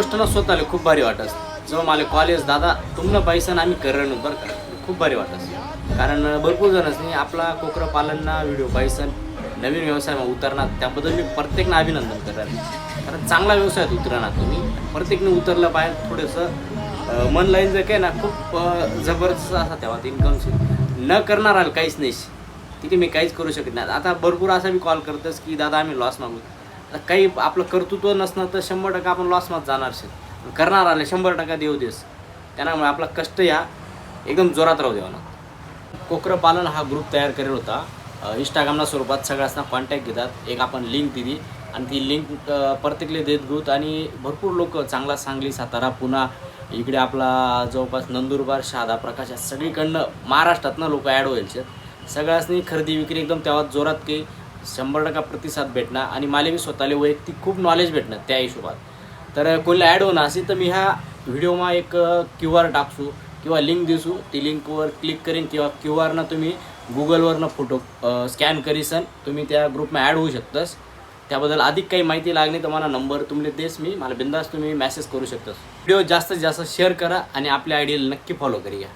गोष्ट ना स्वतःला खूप भारी वाटत. जेव्हा मला कॉलेज दादा तुमनं पैसा आम्ही करणं बरं का खूप भारी वाटत. कारण भरपूर जणच नाही आपला कोकरं पालनना व्हिडिओ पैसा नवीन व्यवसायामध्ये उतरणार त्याबद्दल मी प्रत्येकनं अभिनंदन करेन. कारण चांगला व्यवसायात उतरणार तुम्ही प्रत्येकने उतरलं पाहिजे. थोडंसं मन लाईन जर काय ना खूप जबरदस्त असा तेव्हा इन्कम न करणार आलं काहीच नाही तिथे मी काहीच करू शकत नाही. आता भरपूर असा मी कॉल करतोस की दादा आम्ही लॉस मागू. आता काही आपलं कर्तृत्व नसणं तर 100% आपण लॉसमध्ये जाणार असेल. करणार आले 100% देऊ देस त्यामुळे आपला कष्ट या एकदम जोरात राहू देवा ना. कोकरं पालन हा ग्रुप तयार करेल होता. इंस्टाग्रामला स्वरूपात सगळ्यांना कॉन्टॅक्ट घेतात. एक आपण लिंक दिली आणि ती लिंक प्रत्येकले देत घेऊत आणि भरपूर लोक चांगला सांगली सातारा पुणा इकडे आपला जवळपास नंदुरबार शहादा प्रकाश सगळीकडनं महाराष्ट्रातनं लोक ॲड व्हायचे. सगळ्यांनी खरेदी विक्री एकदम तेव्हा जोरात की 100% प्रतिसाद भेटणार आणि मला मी स्वतःला वैयक्तिक खूप नॉलेज भेटणार त्या हिशोबात. तर कोणाला ॲड होणं असेल तर मी ह्या व्हिडिओमा एक QR टाकसू किंवा लिंक दिसू ती लिंकवर क्लिक करीन किंवा QR तुम्ही गुगलवरनं फोटो स्कॅन करीसन तुम्ही त्या ग्रुपमध्ये ॲड होऊ शकतास. त्याबद्दल अधिक काही माहिती लागली तर मला नंबर तुमले देस मी मला बिंदास तुम्ही मेसेज करू शकतास. व्हिडिओ जास्तीत जास्त शेअर करा आणि आपल्या आयडियाला नक्की फॉलो करूया.